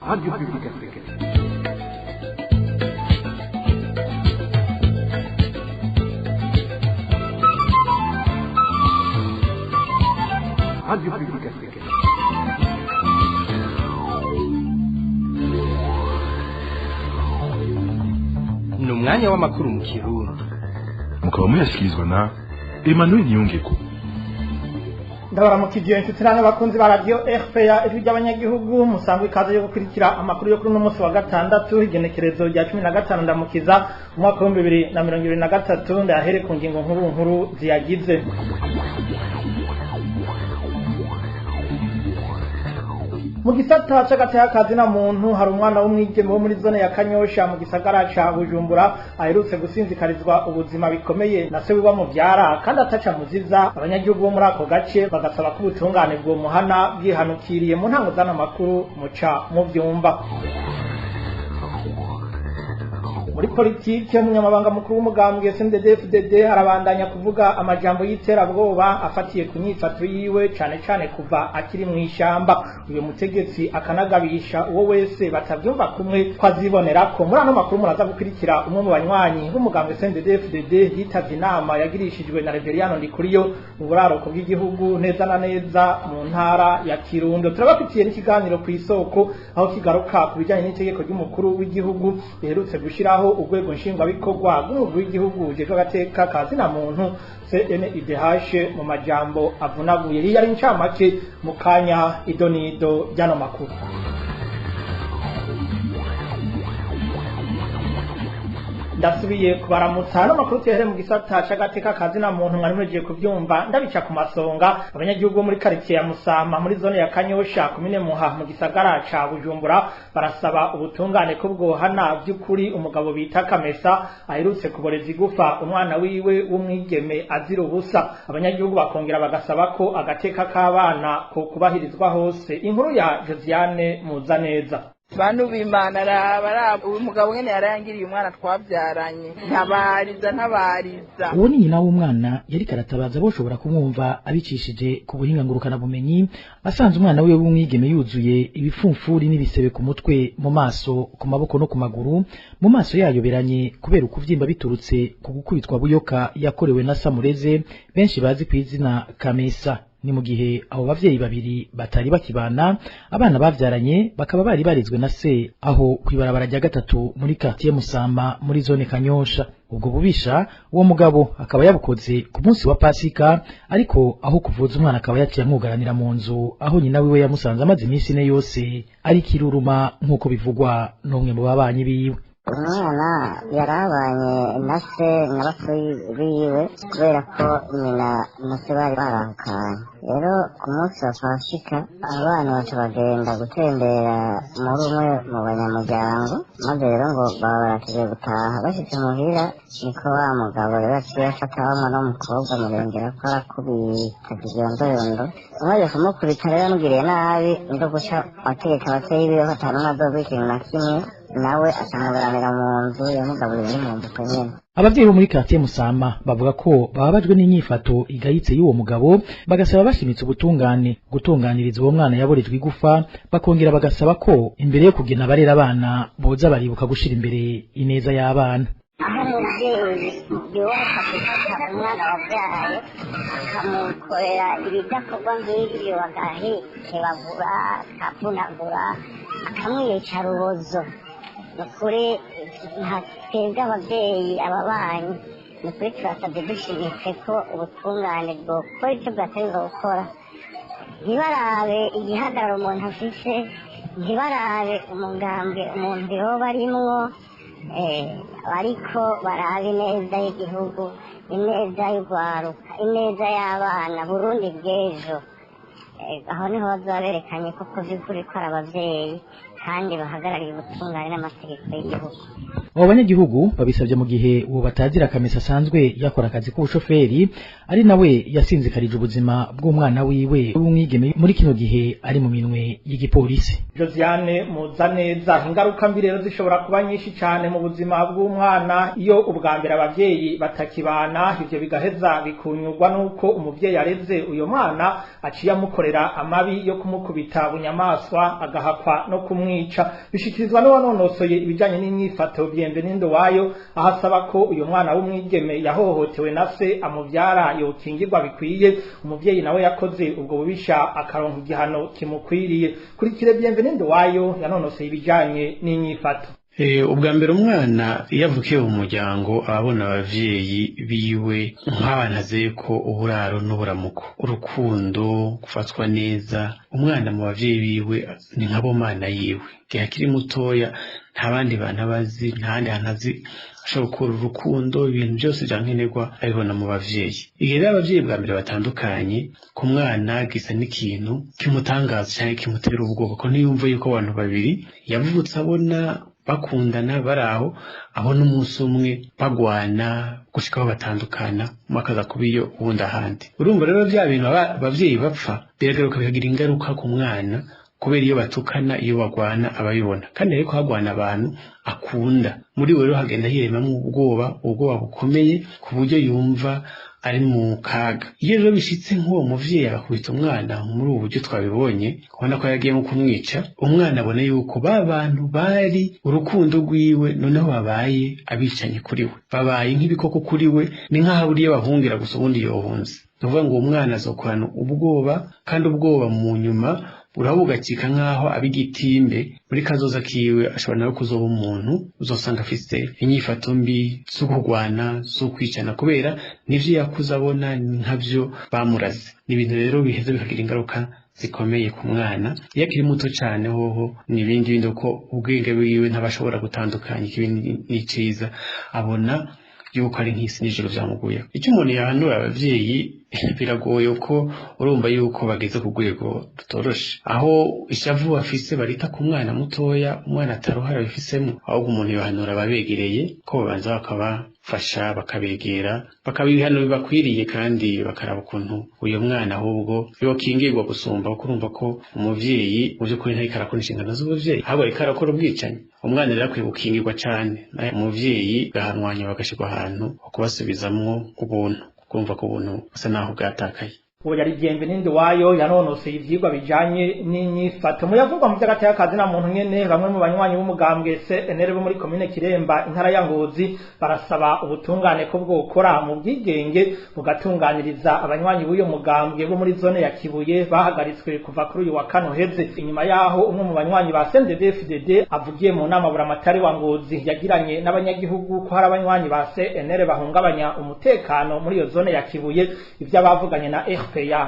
Radio Publique Africaine. Radio Publique Africaine. Ni umwanya w'amakuru mu Kirundi. Mukaba muyashyikirizwa na Emmanuel Nyongeko. Ndabaramukije inshuti n'abakunzi ba radio RPA ijwi ry'abanyagihugu musangwe ikaze yo gukurikira amakuru yo kuri uno munsi wa gatandatu igenekerezo rya 15 ndamukiza umwaka wa 2023 ndahere ku ngingo nkuru ziyagize. Mu gisata c'agatakazi na muntu hari umwana w'umwigeme wo muri zone ya Kanyosha mu gisagara ca Bujumbura aherutse gusinzikarizwa ubuzima bikomeye na se wiwa muvyara kandi ataca muziza abanyagihugu bo muri ako gace bagasaba ko ubutungane bwo muhana bwihanukiriye mu ntango zana makuru muca mu vyumba. Muri politike umunyamabanga mukuru w'umugambwe CNDD-FDD arabandanya kuvuga amajambo y'iterabwoba afatiye ku nyifato yiwe cane kuva akiri mu ishamba. Uyu mutegetsi akanagabisha uwo wese batavyumva kumwe kwazibonera ko muri ano makuru muraza gukurikira umwe mu banywanyi b'umugambwe CNDD-FDD yitavye inama yagirishijwe na Reveriyano Ndikuriyo mu buraroko bw'igihugu neza na neza mu ntara ya Kirundo. Turabafitiye n'ikiganiro ku isoko aho kigaruka ku bijanye n'itegeko ry'umukuru w'igihugu riherutse gushiraho urwego nshingwabikorwa rw'umugwi w'igihugu ujejwe agateka ka zina muntu CNIDH mu majambo avunaguye. Iyi ari incamake mu kanya idonido ryano makuru. Ndasubiye kubaramutsa no makuru tehere mu gisata c'agateka kazi na muntu mwari mugiye kuvyumva ndabica ku masonga. Abanyagihugu muri quartier ya Musama muri zone ya Kanyosha komine Muha mu gisagara ca Bujumbura barasaba ubutungane ko bwohana by'ukuri umugabo bita Kamesa aherutse kuboreza igufa umwana wiwe w'umwigeme azira ubusa. Abanyagihugu bakongera bagasaba ko agateka k'abana ko kubahirizwa hose. Inkuru ya Josiane Muzaneza. Bantu b'Imana araba uyu mugabo nyene yarangiriye umwana twavyaranye ntabariza. Uwo ni nyina w'umwana yari karatabaza boshobora kumwumva abicishije ku buhinga ngurukana bumenyi asanze umwana wiwe w'umwigeme yuzuye ibifumfuri n'ibisebe ku mutwe, mu maso, ku maboko no ku maguru. Mu maso yayoberanye kubera ukuvyimba biturutse ku gukubitwa buyoka yakorewe na Samureze benshi bazi kw'izina Kamesa. Ni mu gihe abo bavyeyi babiri batari bakibana, abana bavyaranye bakaba bari barizwe na se aho kwibarabara rya gatatu muri quartier Musama muri zone Kanyosha. Ubwo bubisha uwo mugabo akaba yabukoze ku munsi wa Pasika, ariko aho kuvuza umwana akaba yaciye amwugaranira mu nzu aho nyina wiwe yamusanze amaze iminsi ine yose ari kiruruma nk'uko bivugwa n'umwe mu babanyi biwe. Umwana yarabanye na se n'abatoyi biwe kubera ko nyina na se bari barahukanye. Rero ku munsi wa Pasika abana baca bagenda gutembera muri umwe mu banyamuryango, maze rero ngo baba barategereje gutaha. Bashitse muhira niko wa mugabo rero aciye afata wa mwana w'umukobwa amurengera ko arakubita ivyondoyondo. Amaze kumukubita rero amugiriye nabi niko guca ategeka abavyeyi biwe ko ata n'umwe azovuga ikintu na kimwe, nawe acamugaranira mu nzu yamugaburira mu nzu nyene. Abavyeyi bo muri quartier Musama bavuga ko bababajwe n'inyifato igayitse y'uwo mugabo, bagasaba bashimitse ubutungane gutunganiriza uwo mwana yaborejwe igufa, bakongera bagasaba ko imbere yo kugena abarera abana boza baribuka gushira imbere ineza y'abana. Aho umuvyeyi yoba afata umwana wavyaye akamukorera ibidakorwa nk'ivyo, agahekebagura, akavunagura, akamwica rubozo, nukuri twebwe abavyeyi ababanyi nukuri turasabye dushimitse ko ubutungane bwokora ivyo bwategerezwa gukora. Ntibarabe igihagararo umuntu afise, ntibarabe umugambwe umuntu yoba arimwo, ariko barabe ineza y'igihugu, ineza y'urwaruka, ineza y'abana, Burundi bw'ejo. Aho niho bazoba berekanye koko vy'ukuri ko ari abavyeyi kandi bahagarariye ubutungane n'amategeko y'igihugu. Abo banyagihugu babisabye mu gihe uwo batazira Kamesa asanzwe yakora akazi k'ubushoferi, ari nawe yasinzikarije ubuzima bw'umwana wiwe w'umwigeme muri kino gihe ari mu minwe y'igipolisi. Josiane Muzaneza. Ingaruka mbi rero zishobora kuba nyinshi cyane mu buzima bw'umwana iyo ubwa mbere abavyeyi batakibana, ivyo bigaheza bikunyurwa nuko umuvyeyi areze uyo mwana aciye amukorera amabi yo kumukubita bunyamaswa agahakwa no kumwica. kumwica. Bishikirizwa n'uwanonosoye ibijanye n'inyifato Bienvenue Nduwayo ahasaba ko uyu mwana w'umwigeme yahohotewe na se amuvyara yokingirwa bikwiye, umuvyeyi nawe yakoze ubwo bubisha akaronka igihano kimukwiriye. Kurikire Bienvenue Nduwayo yanonosoye ibijanye n'inyifato. Ubwa mbere umwana iyo avukiye mu muryango ababona abavyeyi biwe nk'abana zeko uburaro n'uburamuko, urukundo, gufatwa neza. Umwana mu bavyeyi biwe ni nk'abo mana yiwe, igihe akiri mutoya nta bandi bantu abazi, nta handi hantu azi ashobora gukura urukundo, ibintu byose vyankenerwa abibona mu bavyeyi. Igihe rero abavyeyi bwa mbere batandukanye, ku mwana gisa n'ikintu kimutangaza canke kimutera ubwoba, ko ntiyumva yuko abantu babiri yavutse abona bakundana baraho, abona umunsi umwe bagwana gushikaho batandukana, umakaza kubiyo ubundi ahandi. Urumva rero vya bintu abavyeyi bapfa biragaruka bikagira ingaruka ku mwana, kubera iyo batukana, iyo bagwana abayibona. Kandi ariko hagwana abantu akunda, muri we rero hagenda hiremamwo ubwoba bukomeye ku buryo yumva ari mu kaga. Iyo rero bishitse nk'uwo muvyeyi agakubita umwana muri ubu buryo twabibonye, kubona ko yagiye nko kumwica, umwana abona yuko ba bantu bari urukundo rwiwe noneho babaye abicanyi kuri we, babaye nk'ibikoko kuri we, ni nk'aho buriya bahungira gusa ubundi yohunze. Nuvuga ngo umwana azokorana ubwoba, kandi ubwoba mu nyuma urabugakika nk'aho abigitimbe muri kazoza kiwe ashobora nawe kuzoba umuntu uzosanga afise inyifato mbi zo kurwana, zo kwicana, kubera nivyo yakuze abona nkavyo bamuraze. Ni ibintu rero biheze bikagira ingaruka zikomeye ku mwana. Iyo akiri muto cane hoho n'ibindi bindi, uko ubwenge bwiwe ntabashobora gutandukanya ikibi n'iciza, abona yuko ari nk'isi n'ijoro vyamuguye. Icyo umuntu yahanura abavyeyi biragoye uko urumva yuko bageze ku rwego rutoroshe, aho ishavu bafise barita ku mwana mutoya, umwana ataruhara bifisemo, ahubwo umuntu yohanura ababegereye ko babanza bakabafasha, bakabegera, bakabihano bibakwiriye, kandi bakaraba ukuntu uyo mwana ahubwo yokingirwa gusumba, kuko urumva ko umuvyeyi mu by'ukuri ntariko arakora inshingano z'ubuvyeyi, ahubwo ariko arakora ubwicanyi. Umwana rero akwiye gukingirwa cane, umuvyeyi gahanwanya bagashirwa ahantu ho kubasubizamwo ubuntu, kumva ko ubuntu busa naho bwatakaye. Uwo yari Bienvenue Nduwayo yanonoseye ivyigwa bijanye n'inyifato. Muyavugwa mu vy'agateka na muntu nyene, bamwe mu banywanyi b'umugambwe CNL bo muri komine Kiremba intara ya Ngozi barasaba ubutungane ko bwokora mu bwigenge bugatunganiriza abanywanyi b'uyo mugambwe bo muri zone ya Kibuye bahagaritswe kuva kuri uyu wa kane uheze, inyuma yaho umwe mu banywanyi ba CNDD-FDD avugiye mu nama buramatari wa Ngozi yagiranye n'abanyagihugu ko hari abanywanyi ba CNL bahungabanya umutekano muri iyo zone ya Kibuye, ivyo abavuganye na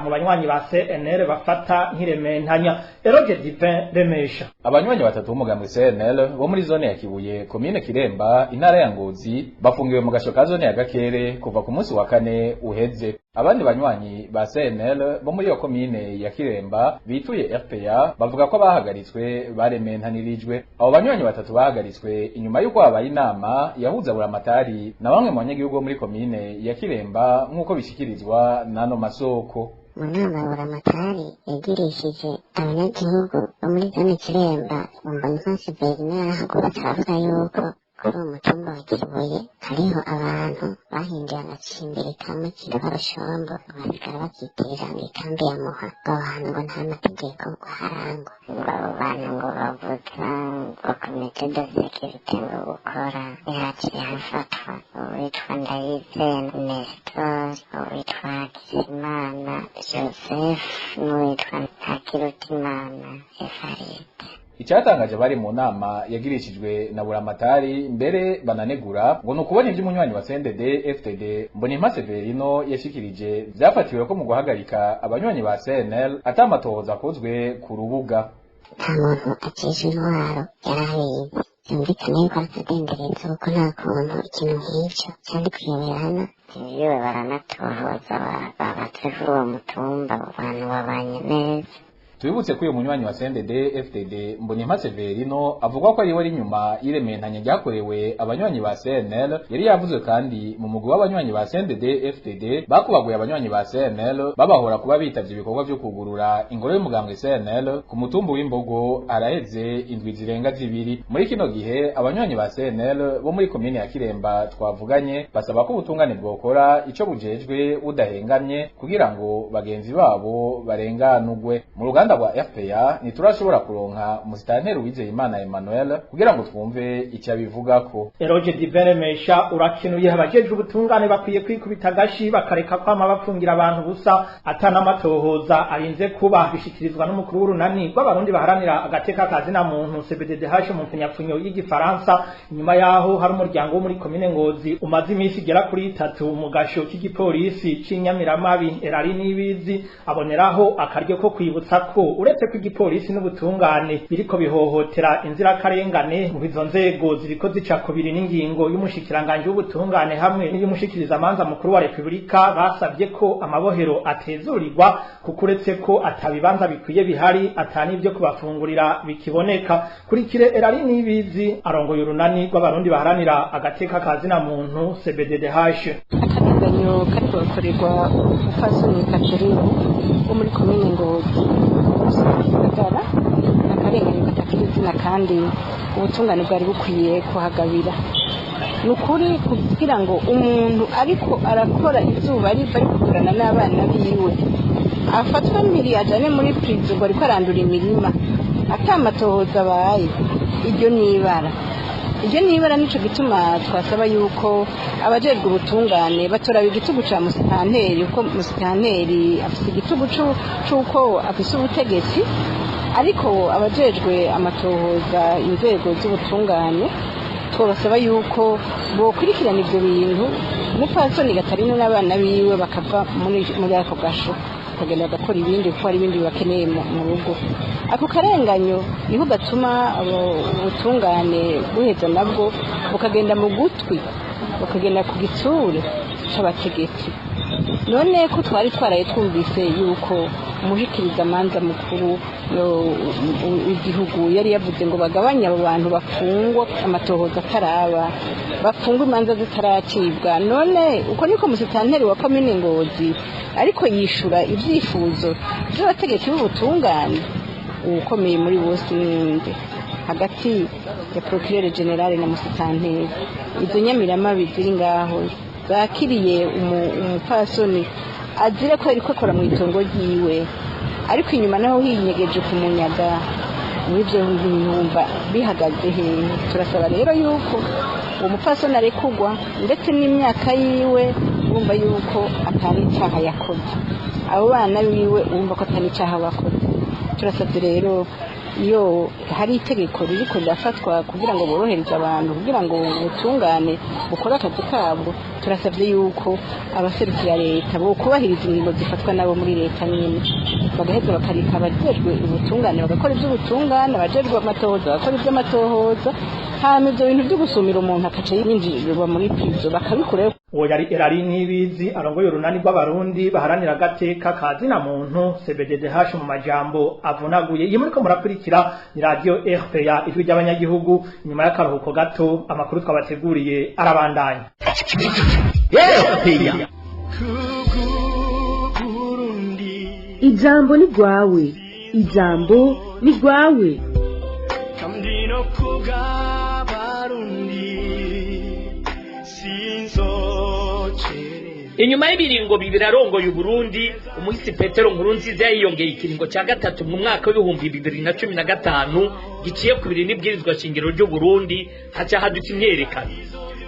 mu banywanyi ba CNL bafata nk'irementanya. Eroge Divin Remesha. Abanywanyi batatu b'umugambwe CNL bo muri zone ya Kibuye komine Kiremba intara ya Ngozi bafungiwe mu gasho ka zone ya Gakere kuva ku munsi wa kane uheze. Abandi banywanyi ba CNL bo muri iyo komine ya Kiremba bituye RPA bavuga ko bahagaritswe barementanirijwe. Abo banywanyi batatu bahagaritswe inyuma y'uko habaye inama yahuza buramatari na bamwe mu banyagihugu bo muri komine ya Kiremba nk'uko bishikirizwa n'ano masoko. Mu nama buramatari yagirishije abanyagihugu bo muri zone Kiremba, Mbonimpa Bernard yarahagurutse aravuga yuko kuri umutumba wa Kibuye hariho abantu bahinduye agacimbiri kamwe kitwa Rushombo, basigara bakitirira ngo ikambi ya Muha, ngo abantu ngo nta mategeko aharangwa, ngo abo bantu ngo bavuga ngo komite de sekirite ngo gukora ihakiri hafatwa uwitwa Ndayizeye Nestor, uwitwa Kizimana Joseph n'uwitwa Ntakirutimana Evariste. Icyatangaje bari mu nama yagirishijwe na buramatari mbere bananegura ngo nukubona ivyo umunywanyi wa CNDD-FDD Mbonimpa Severino yashikirije vyafatiwe ko mu guhagarika abanywanyi ba CNL atamatohoza akozwe ku rubuga. Nta muntu acisha intwaro yarabizi, vyumvikana yuko aratadendereza kuko nta kuntu ikintu nk'ivyo cari kuyoberana. Ivyiwe baranatohoza babatse kuri uwo mutumba, abantu babanye neza. Tubibutse ko uyu munywanyi wa CNDD-FDD Mbonimpa Severino avuga ko ari we inyuma y'irementanya ryakorewe abanywanyi ba CNL. Yari yavuzwe kandi mu mugwi w'abanywanyi ba CNDD-FDD bakubaguye abanywanyi ba CNL babahora kuba bitavye ibikorwa vyo kugurura ingoro y'umugambwe CNL ku mutumba w'Imbogo araheze indwi zirenga zibiri. Muri kino gihe abanywanyi ba CNL bo muri komine ya Kiremba twavuganye basaba ko ubutungane bwokora ico bujejwe budahengamye kugira ngo bagenzi babo barenganurwe. Mu ruganda uruganda rwa RPA ntiturashobora kuronka umusitanteri Uwizeyimana Emmanuel kugira ngo twumve icyo abivugako. Eroge Diveremesha urakenuye abajejwe ubutungane bakwiye kwikubita agashi bakareka kwama bapfungira abantu busa atanamatohoza arinze kuba bishikirizwa n'umukuru w'urunani rw'abarundi baharanira agateka kazina muntu CBDDH mu mfunyapfunyo y'igifaransa. Nyuma yaho hari umuryango wo muri komine Ngozi umaze iminsi igera kuri 3 mu gasho k'igipolisi c'Inyamiramabi. Erari Nibizi aboneraho akaryo ko kwibutsa ko uretse ko igipolisi n'ubutungane biriko bihohotera inzirakarengane mu bizo nzego ziriko zica kubiri n'ingingo y'umushikiranganje w'ubutungane hamwe n'iyumushikiriza amanza mukuru wa Republika basabye ko amabohero atezurirwa kuko uretse ko atabibanza bikwiye bihari atani byo kubafungurira bikiboneka. Kurikire Erari Nibizi arongoye urunani rw'abarundi baharanira agateka kazina muntu CBDDH. Akageganyo kariko gakorerwa Fasoni Kacerero wo muri komine Ngozi Gisagara akarenganyo katakizina kandi ubutungane bwari bukwiye kuhagabira. Nukuri kugira ngo umuntu ariko arakora izuba riva arikugurana n'abana biwe afatwa mbiri ajane muri prison ngo ariko arandura imirima atamatohoza abaye, iryo nibara nico gituma twasaba yuko abajejwe ubutungane batora igitugu ca musitanteri uko musitanteri afise igitugu c'uko afise ubutegetsi, ariko abajejwe amatohoza inzego z'ubutungane twabasaba yuko bokurikirana ivyo bintu n'Umupfasoni Gatarina n'abana biwe bakava muri ako gasho bakagenda bagakora ibindi kuko hari ibindi bakeneye mu rugo. Ako karenganyo niho gatuma ubutungane buheza nabwo bukagenda mu gutwi bukagenda ku gitsure c'abategetsi. None ko twari twaraye twumvise yuko umushikiriza amanza mukuru w'igihugu yari yavuze ngo bagabanye abo bantu bafungwa amatohoza ataraba, bafungwa imanza zitaracibwa. None uko niko musitanteri wa komine Ngozi ariko yishura ivyifuzo by'abategetsi b'ubutungane. Ukomeye muri bose n'inde hagati ya procureur general na musitanteri. Izo Nyamiramabi ziri ngaho zakiriye umupfasoni azire ko ariko akora mu itongo ryiwe, ariko inyuma naho hinyegeje kumunyaga. N'ivyo nyumva bihagaze hehe. Turasaba rero yuko umupfasoni arekugwa ndetse n'imyaka yiwe urumva yuko atari icyaha yakoze, abo bana biwe urumva ko atari icyaha bakoze. Turasabye rero iyo hari itegeko ririko rirafatwa kugira ngo borohereze abantu kugira ngo ubutungane bukore akazi kabwo, turasabye yuko abaserukira leta bo kubahiriza ingingo zifatwa nabo muri leta nyine, bagaheza bakarika abajejwe ubutungane bagakora ivy'ubutungane, abajejwe amatohoza bakora ivy'amatohoza, hama ivyo bintu vyo gusumira umuntu akaca yinjirirwa muri prison bakabikurayo. Uwo yari Erari Nibizi arongoye urunani rw'abarundi baharanira agateka kazina muntu CBDDH mu majambo avunaguye. Iyo muriko murakurikira ni radio RPA ijwi ry'abanyagihugu. Nyuma y'akaruhuko gato amakuru twabateguriye arabandanya. Ijambo ni gwawe, ijambo ni gwawe. Inyuma y'ibiringo bibiri arongoye Uburundi, umuhisi Petero Nkurunziza yiyongeye ikiringo ca gatatu mu mwaka w'2015 giciye ku biri n'ibwirizwa shingiro ry'u Burundi haca haduka imyerekano.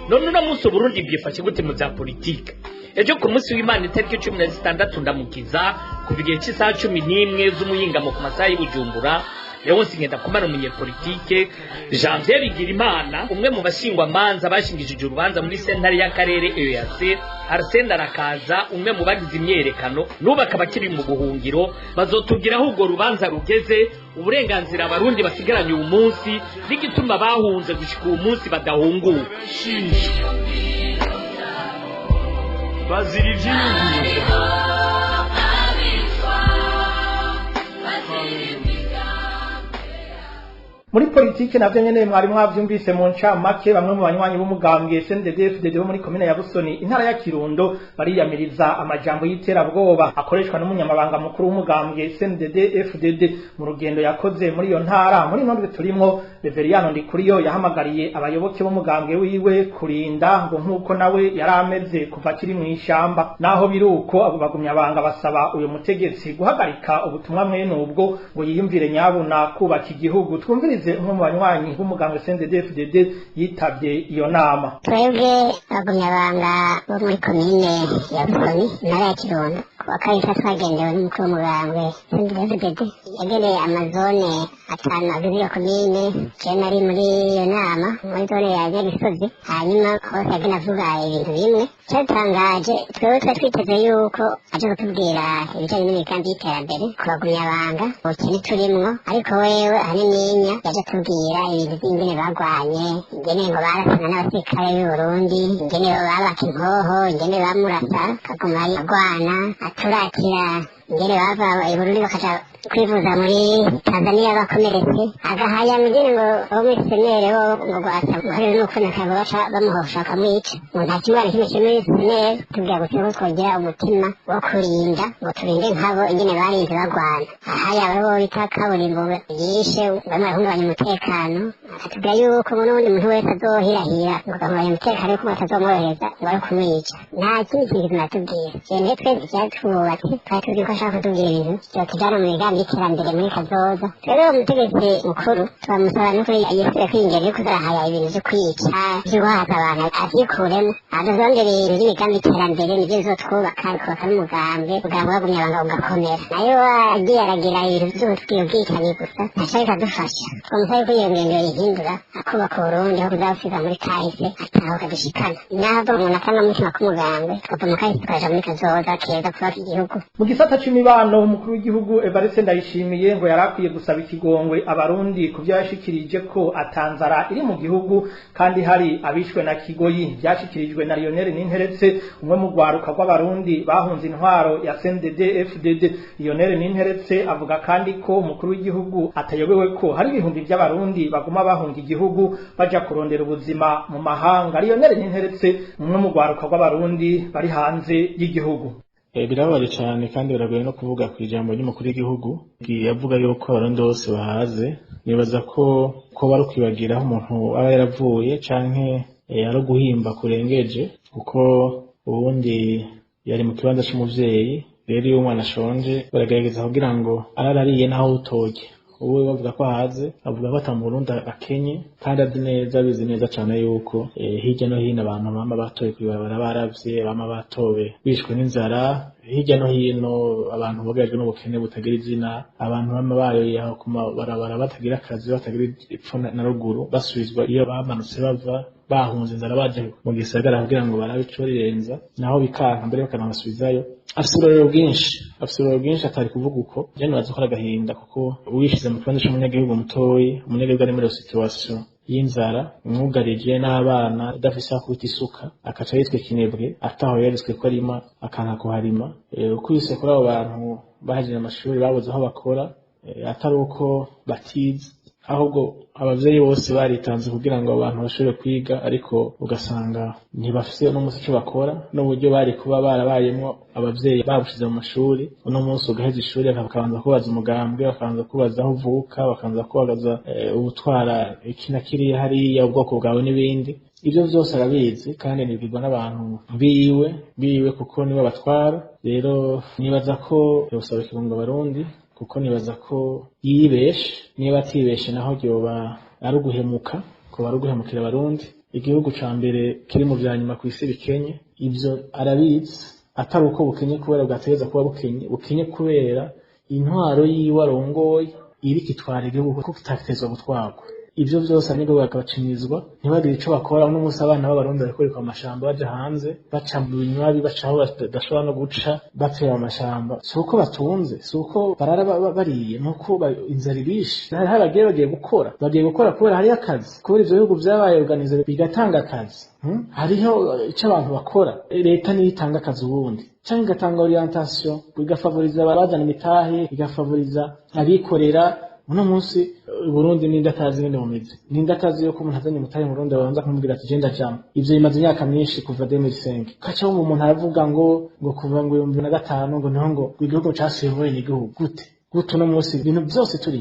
None uno munsi Burundi bwifashe gute mu za politike? Ejo ku munsi w'Imana itariki 16 ndamukiza ku bigihe cy'isaha 11 z'umuyingamo ku masaha y'Ubujumbura, Leonce Ngendakumana umunyepolitike, Janvier Bigirimana umwe mu bashingwa manza bashingishije urubanza muri sentare y'akarere EAC, Arsene Arakaza umwe mu bagize imyerekano nubaka bakiri mu buhungiro, bazotugiraho ubwo rubanza rugeze, uburenganzira abarundi basigaranye uyu munsi n'igituma bahunze gushika uyu munsi badahunguka. Bazira ivy'inyigisho muri politike navyo nyene mwari mwavyumvise mu ncamake bamwe mu banywanyi b'umugambwe CNDD-FDD bo muri komine ya Busoni intara ya Kirundo bariyamiriza amajambo y'iterabwoba akoreshwa n'umunyamabanga mukuru w'umugambwe CNDD-FDD mu rugendo yakoze muri iyo ntara. Muri none turimwo Beveriano Ndikuriyo yahamagariye abayoboke b'umugambwe wiwe kurinda ngo nkuko nawe yarameze kuva kiri mu ishamba. Naho biruko abo bagumyabanga basaba uyo mutegetsi guhagarika ubutumwa mwene ubwo ngo yiyumvire nyabuna kubaka igihugu. Twumvirize umwe mu banywanyi b'umugambwe CNDD-FDD yitavye iyo nama. Twebwe abagumyabanga bo muri komine ya Busoni intara ya Kirundo kuwa kabiri twagendewe n'umukuru w'umugambwe CNDD-FDD yageneye amazone atanu agize iyo komine. Je nari muri iyo nama muri zone ya Nyagisozi, hanyuma hose yagenda avuga ibintu bimwe. Cyatangaje twebwe twiteze yuko aje kutubwira ibijanye n'imigambi y'iterambere ku bagumyabanga ubukene turimwo, ariko wewe ahanininya yaje atubwira ibintu by'ingene bagwanye, ingene ngo barasana n'abasirikare b'u Burundi, ingene babaka inkoho, ingene bamurasa kaguma agwana, aturatira ingene bava i Burundi bakaja kwivuza muri Tanzania bakomeretse, agahaya mugire ngo omwisenere bo ngo gwasa hari nuko nakabo baca bamuhosha kamwica ngo nta kimwana kimwe kimwe senere tubwira gutyo twongera umutima wo kurinda ngo turinde nkabo ingene barinze bagwana. Ahaya babo bita kaburimbo yishe bamwe bahungabanya umutekano, atubwira yuko n'ubundi muntu wese azohirahira ngo gahungabanya umutekano yuko batazomworohereza ngo bari kumwica. Nta kindi kintu natubwira jene twebwe ivyatwubatse twari tuzi ko ashaka kutubwira ibintu vyotujana mu migambi y'iterambere muri kazoza. Rero umutegetsi mukuru turamusaba nuko yisire kwinjira yuko uzahaya ibintu vyo kwica vy'uguhaza abantu avyikuremo, adozondera ibintu vy'imigambi y'iterambere nivyo bizotwubaka bikubaka n'umugambi w'abagumyabanga ugakomera. Nayo agiye aragira ibintu vy'ubutwira ubwicanyi gusa ntaco ariko adufasha. Twamusaba yuko iyo ngendo yoyihindura akubaka Uburundi aho kuzawusiga muri kahise ataho kadushikana. Naho umuntu akanga umutima k'umugambi tukava mu kahise tukaja muri kazoza keza kubaka igihugu. Mu gisata c'imibano umukuru w'igihugu Evariste Ndayishimiye ngo yarakwiye gusaba ikigongwe abarundi kuvyo yashikirije ko atanzara iri mu gihugu kandi hari abishwe na kigoyi. Byashikirijwe na Lionel Ninteretse umwe mu gwaruka rw'abarundi bahunze intwaro ya CNDD-FDD. Lionel Ninteretse avuga kandi ko umukuru w'igihugu atayobewe ko hari ibihumbi by'abarundi baguma bahunga igihugu baja kurondera ubuzima mu mahanga. Lionel Ninteretse umwe mu gwaruka rw'abarundi bari hanze y'igihugu. Birababaje cyane kandi biragoye no kuvuga ku ijambo ry'umukuru w'igihugu yavuga yuko abarundi bose bahaze. Nibaza ko bari kwibagira aho umuntu aba yaravuye canke ari guhimba kurengeje, kuko ubundi yari mu kibanza c'umuvyeyi. Rero iyo umwana ashonje baragerageza kugira ngo ararariye naho utoge. Uwe bavuga ko haze avuga ko ata Murundi akenye kandi azi neza bizi neza cyane yuko hirya no hino abantu bama batoye kwibabara baravye bama batowe bishwe n'inzara, hirya no hino abantu bagajwe n'ubukene butagira izina, abantu bama bayoye aho kuma barabara batagira akazi batagira ipfo na ruguru basubizwa iyo bamanutse bava bahunze inzara baje mu gisagara kugira ngo barabe ico rirenza, naho bikanka mbere bakanabasubizayo. Afise uburero bwinshi atari kuvuga uko. Je nibaza ko agahinda kuko wishize mu kibanza c'umunyagihugu mutoyi, umunyagihugu ari muri iyo situation y'inzara umwugarije n'abana udafise aho kubita isuka akaca yitwa ikinebwe ataho yeretswe ko arima akanka kuharima. Ukubise kuri abo bantu bahejeje amashuri babuze aho bakora atari uko batize, ahubwo abavyeyi bose baritanze kugira ngo abantu bashobore kwiga, ariko ugasanga ntibafise n'umunsi ico bakora n'uburyo bari kuba barabayemwo abavyeyi babushize mu mashuri. Uno munsi ugaheza ishuri bakabanza kubaza umugambwe, bakabanza kubaza aho uvuka, bakabanza kubaza ubutwara iki na kiriya hariya ubwoko bwawe n'ibindi. Ivyo vyose arabizi kandi nibwirwa n'abantu biwe kuko nibo batwara. Rero nibaza ko yosaba ikirungo abarundi kuko nibaza ko yibeshe, niba atibeshe naho ryoba ari uguhemuka, ko bari uguhemukira abarundi. Igihugu ca mbere kiri mu vyanyuma kw'isi bikenye, ivyo arabizi. Atari uko bukenye kubera bwategeza kuba bukenye kubera intwaro yiwe arongoye iriko itwara igihugu kuko kitatezwa gutwarwa. Ivyo vyose nibwo bakabacinizwa ntibagire ico bakora. Uno munsi abana b'abarundi bariko mu mashamba baja hanze baca mu binywabi, baca aho badashobora no guca bapfira mu mashamba. Si uko batunze, si uko barara bariye, nuko inzara ibishe. Hari bagiye gukora kubera hariyo akazi, kubera ivyo bihugu vyabaye organize bigatanga akazi. Hariho ico abantu bakora, leta niyo itanga akazi ubundi canke igatanga orientation, igafavoriza abazana imitahe, igafavoriza abikorera uno munsi Burundi ninde atazi ngene bumeze, ninde atazi yuko umuntu azanye umutahe mu Burundi babanza kumubwira ati genda jama. Ivyo bimaze imyaka myinshi kuva 2005 kaca umuntu aravuga ngo kuva ngo 2005 ngo niho ngo igihugu casubiye n'igihugu gute uno munsi ibintu byose turi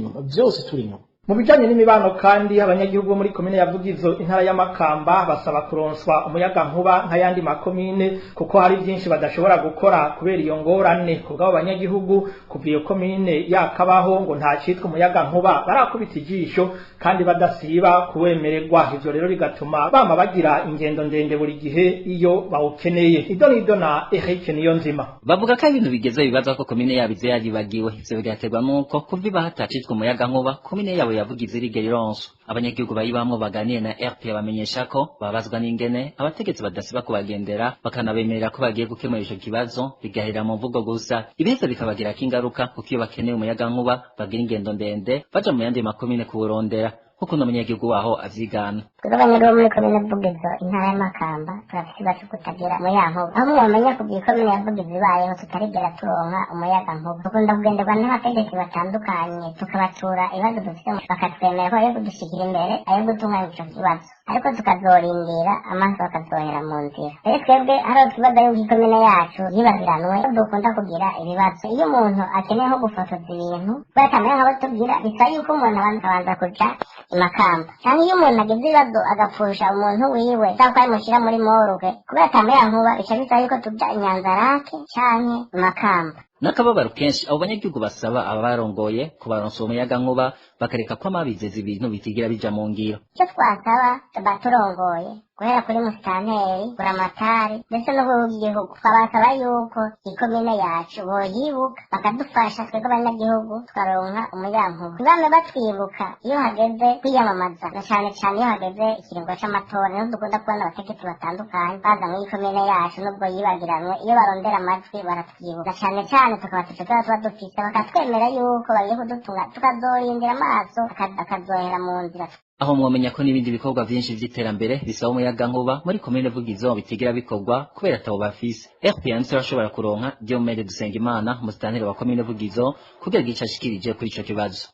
inyuma. Mu bijanye n'imibano kandi abanyagihugu bo muri komine ya Vugizo intara ya Makamba basaba kuronswa umuyaga nkuba nk'ayandi makomine kuko hari byinshi badashobora gukora kubera iyo ngorane. Kubwo abanyagihugu kuva iyo komine yakabaho ngo nta citwa umuyaga nkuba barakubita ijisho kandi badasiba kuwemererwa. Ivyo rero bigatuma bama bagira ingendo ndende buri gihe iyo bawukeneye. Idonido na Eric Niyonzima bavuga ko ibintu bigeze bibaza ko komine yabize yagibagiwe. Ivyo bigaterwa nuko kuva bahatacitwa umuyaga nkuba komine yabo yavugize rigeronso. Abanyagihugu bayibamwe baganiye na RP bamenyesha ko babazwa n'ingene abategetsi badasiba kubagendera bakanabemerera ko bagiye gukemura ico kibazo bigahera mu mvugo gusa. Ibiheza bikabagira kingaruka kuko iyo bakeneye umuyaga nkuba bagira ingendo ndende baja mu yandi makomine kuwurondera kuko n'abanyagihugu waho avyigana. Abanyagihugu muri komine Vugizo intara ya Makamba turafite ikibazo kutagira umuyaga nkuba. Aho mwamenya ko komine ya Vugizo ibayeho tutarigera turonka umuyaga nkuba. Dukunda kugenderwa n'abategetsi batandukanye tukabatura ibibazo dufite bakatwemera ko ayo kudushikira imbere ayo gutunganya ico kibazo, ariko tukazorindira amaso bakazohera mu nzira. Rero twebwe hari ikibazo yuko ikomine yacu yibagiranwe dukunda kugira ibibazo. Iyo umuntu akeneye nko gufotoza ibintu batamenya nk'abo tubwira bisa yuko umuntu abanza kuja Makamba, cyangwa iyo umuntu agize ibibazo agapfusha umuntu wiwe cyangwa amushyira muri moruge kubera atamenya nkuba bica bisa yuko tuja Inyanzarake canke Makamba. N'akababaro kenshi abo banyagihugu basaba ababarongoye kubaronsa umuyaga nkuba bakareka ko amabizeza ibintu bitigira bija mu ngiro. Icyo twasaba baturongoye guhera kuri musitanteri, buramatari ndetse n'ubugihugu twabasaba yuko ikomine yacu boyibuka bakadufasha twebwe abanyagihugu tukaronka umuyaga nkuba. Ntibame batwibuka iyo hageze kwiyamamaza na cane cane iyo hageze ikiringo c'amatora. Niho dukunda kubona abategetsi batandukanye baza muri ikomine yacu nubwo yibagiranwe iyo barondera amajwi baratwibuka cane cane tukaba tuba dufise bakatwemera yuko bagiye kudutunga tukazorindira amaso akazohera mu nzira. Aho mwomenya ko n'ibindi bikorwa vyinshi vy'iterambere bisaba umuyaga nkuba muri komine Vugizo bitigira bikorwa kubera atabo bafise. RPNC arashobora kuronka Diomede Dusengimana musitanteri wa komine Vugizo kugira gica ashikirije kuri ico kibazo.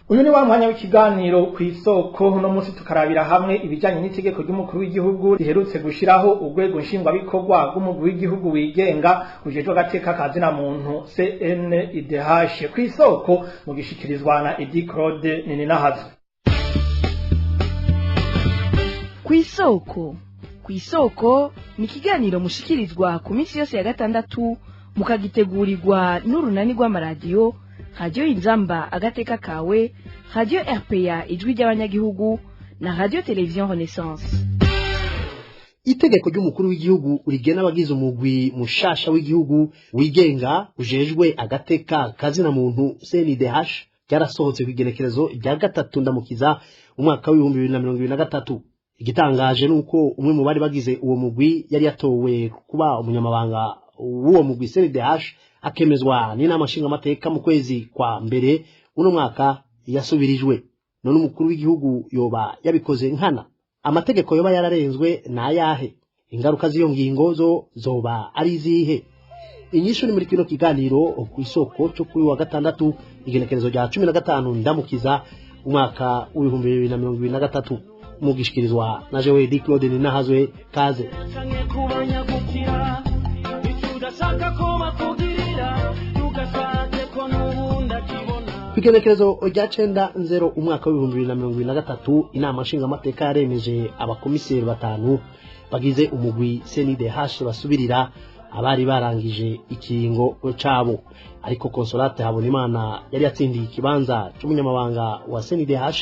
Uyu ni wa mwanya w'ikiganiro ku isoko. Uno munsi tukarabira hamwe ibijanye n'itegeko ry'umukuru w'igihugu riherutse gushiraho urwego nshingwabikorwa rw'umugwi w'igihugu wigenga ujejwe agateka kazina muntu CNIDH. Ku isoko mu gishikirizwa na Edi Claude Nininahazo. Ku isoko ni ikiganiro mushikirizwa ku minsi yose ya gatandatu mukagitegurirwa n'urunani rw'amaradiyo Radio Inzamba agateka kawe, Radio RPA ijwi ry'abanyagihugu na Radio Television Renaissance. Itegeko ry'umukuru w'igihugu urigena abagize umugwi mushasha w'igihugu wigenga ujejwe agateka kazina muntu CNIDH ryarasohotse ku igenekerezo rya gatatu ndamukiza umwaka w'2023. Igitangaje nuko umwe mu bari bagize uwo mugwi yari yatowe kuba umunyamabanga w'uwo mugwi CNIDH akemezwa n'inama nshingamateka mu kwezi kwa mbere uno mwaka yasubirijwe. None umukuru w'igihugu yoba yabikoze nkana? Amategeko yoba yararenzwe nayahe? Ingaruka z'iyo ngingo zoba ari izihe? Inyishu ni muri kino kiganiro ku isoko cyo kuri wa gatandatu igenekerezo rya 15 ndamukiza umwaka w'2023 mu gishikirizwa na jewe Edi Claude Ninahazwe. Kaze. Igenekerezo rya 9/0 umwaka w'2023 inama nshingamateka yaremeje abakomiseri batanu bagize umugwi CNIDH basubirira abari barangije ikiringo cabo. Ariko Consolate Habonimana yari yatsindiye ikibanza cy'umunyamabanga wa CNIDH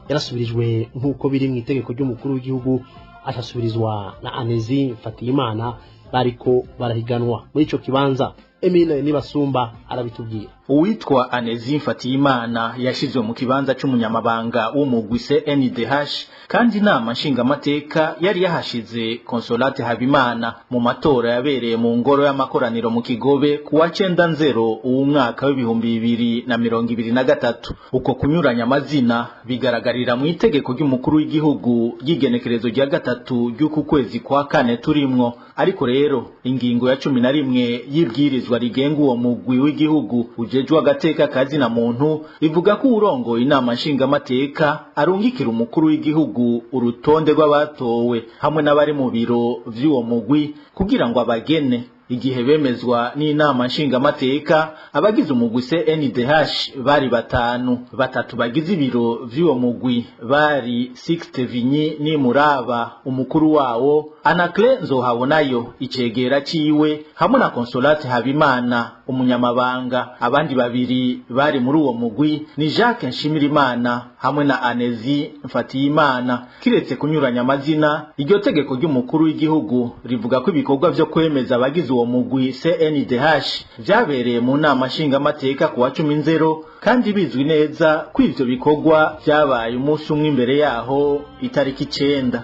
yarasubirijwe nk'uko biri mu itegeko ry'umukuru w'igihugu, ashasubirizwa na Anezi Fatiyimana bariko barahiganwa muri ico kibanza. Emile Nibasumba arabitubwira. uwitwa Anezi Mfatiyimana yashizwe mu kibanza c'umunyamabanga w'umugwi CNDH kandi inama nshingamateka yari yahashize Consolate Habimana mu matora yabereye mu ngoro y'amakoraniro mu Kigobe kuwa 9/0 uw'umwaka w'2023. Uko kunyuranya amazina bigaragarira mu itegeko ry'umukuru w'igihugu ry'igenekerezo rya gatatu ry'uku kwezi kwa kane turimwo. Ariko rero ingingo ya 11 y'ibwirizwa rigenga uwo mugwi w'igihugu ujejwe agateka kazi na muntu ivuga ko urongoye inama nshingamateka arungikira umukuru w'igihugu urutonde rw'abatowe hamwe n'abari mu biro vy'uwo mugwi kugira ngo abagene. Igihe bemezwa n'inama nshingamateka abagize umugwi CNDH bari batatu bagize ibiro vy'uwo mugwi bari Sixte Vinyi ni Muraba umukuru wawo, Anaclet Nzohabonayo icegera ciwe hamwe na Consolate Habimana umunyamabanga. Abandi babiri bari muri uwo mugwi ni Jacques Nshimirimana hamwe na Anezi Mfatiyimana. Kiretse kunyuranya amazina, iryo tegeko ry'umukuru w'igihugu rivuga ko ibikorwa vyo kwemeza abagize uwo mugwi CNDH vyabereye mu nama nshingamateka kuwa 10/0 kandi bizwi neza ko ivyo bikorwa vyabaye umunsi umwe imbere yaho itariki 9.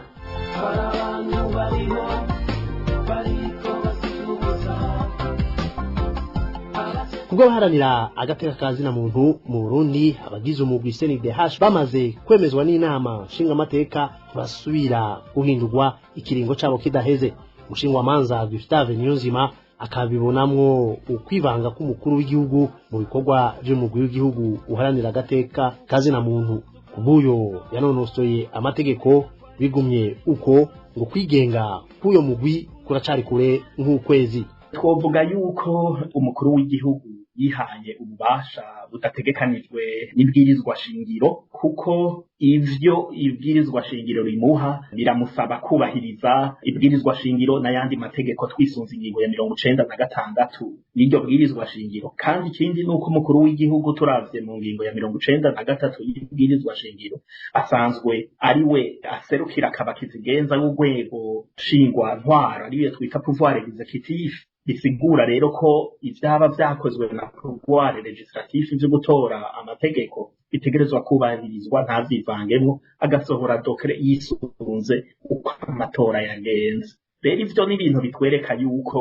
Kubwo baharanira agateka kazi na muntu mu Burundi, abagize umugwi CNDH bamaze kwemezwa n'inama nshingamateka basubira guhindurwa ikiringo cabo kidaheze. Umushingamanza Gustave Niyonzima akabibonamwo ukwivanga k'umukuru w'igihugu mu bikorwa by'umugwi w'igihugu uharanira agateka kazi na muntu. Kubuyo yanonosoye amategeko bigumye uko ngo kwigenga k'uyo mugwi kuracari kure nk'ukwezi. Twovuga yuko umukuru w'igihugu yihaye ububasha budategekanijwe n'ibwirizwa shingiro, kuko ivyo ibwirizwa shingiro rimuha biramusaba kubahiriza ibwirizwa shingiro n'ayandi mategeko twisunze ingingo ya 96 y'iryo bwirizwa shingiro. Kandi ikindi nuko umukuru w'igihugu turavye mu ngingo ya 93 y'ibwirizwa shingiro asanzwe ari we aserukira akabakizigenza w'urwego shingwa ntwara ariyo twita pouvoir exécutif. Bisigura rero ko ivyaba vyakozwe na pouvoir legislatif vyo gutora amategeko bitegerezwa kubahirizwa ntavyivangemwo, agasohora dokere yisunze uko amatora yagenze. Rero ivyo ni ibintu bitwereka yuko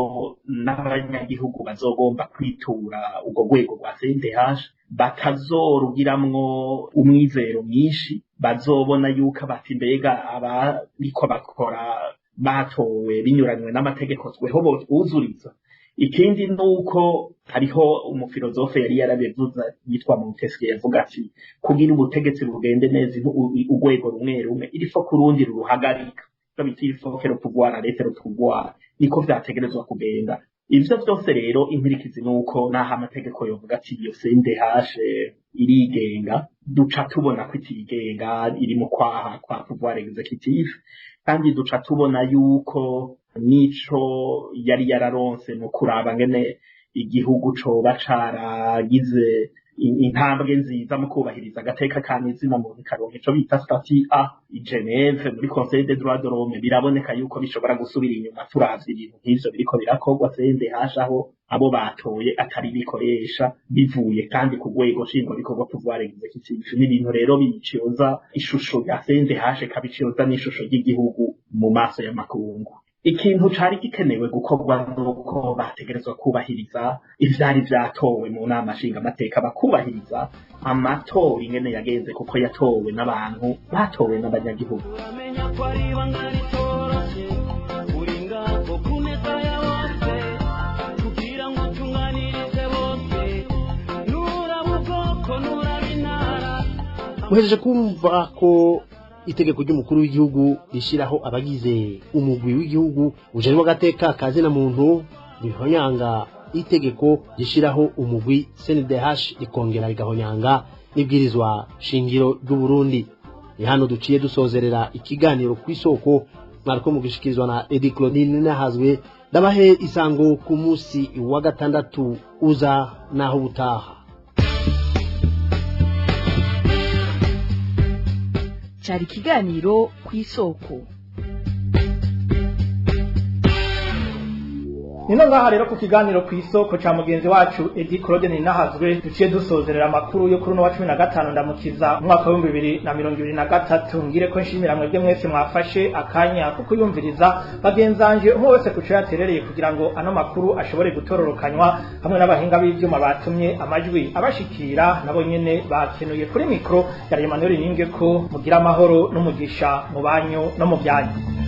n'abanyagihugu bazogomba kwitura urwo rwego rwa CNDH batazorugiramwo umwizero mwinshi, bazobona yuko bati mbega abariko bakora batowe binyuranywe n'amategeko tweho buzuriza. Ikindi nuko hariho umufilozofe yari yarabivuze yitwa Montesquieu yavuga ati kugira ubutegetsi bugende neza urwego rumwe rumwe irifo kurundi ruhagarika, babiti irifo kero pouvoir arrêter le pouvoir, niko vyategerezwa kugenda. Ivyo vyose rero impirikizi nuko naha amategeko yovuga ati iyo CNDH irigenga, duca tubona ko itigenga iri mu kwaha kwa pouvoir exécutif, kandi duca tubona yuko nico yari yararonse mu kuraba ngene igihugu coba caragize intambwe nziza mu kubahiriza agateka kanizina mu bikaronke ico bita statut A i Geneve muri Conseil des droits de l'homme. Biraboneka yuko bishobora gusubira inyuma turavye ibintu nk'ivyo biriko birakorwa CNDH aho abo batoye atari bikoresha bivuye kandi ku rwego shingwa bikorwa pouvoir exécutif. N'ibintu rero biciyoza ishusho ya CNDH kabiciyoza n'ishusho ry'igihugu mu maso y'amakungu. Ikintu cari gikenewe gukorwa nuko bategerezwa kubahiriza ivyari vyatowe mu nama nshingamateka, bakubahiriza amatora ingene yagenze kuko yatowe n'abantu batowe n'abanyagihugu. Muhejeje kumva ko itegeko ry'umukuru w'igihugu rishiraho abagize umugwi w'igihugu ujejwe agateka kazi na muntu rihonyanga itegeko rishiraho umugwi CNDH rikongera rigahonyanga n'ibwirizwa shingiro ry'u Burundi. Ni hano duciye dusozerera ikiganiro kw'isoko mwariko mugishikirizwa na Edi Claudine Nahazwe. Ndabahe isango ku musi wa gatandatu uza naho butaha. Cari kiganiro kw'isoko. nino ngaha rero ku kiganiro kw'isoko ca mugenzi wacu Edi Claude Ninahazwe duciye dusozerera amakuru yo kuri no wa 15 ndamukiza umwaka wa 2023 ngire ko nshimira mwebwe mwese mwafashe akanya kuko yumviriza bagenzanje umwe wese kuco yaterereye kugira ngo ano makuru ashobore gutororokanywa hamwe n'abahinga b'ivyuma batumye amajwi abashikira nabo nyene bakenuye kuri mikro ya Emmanuel Ninge ko mugira amahoro n'umugisha mu banyu no mu byanyu.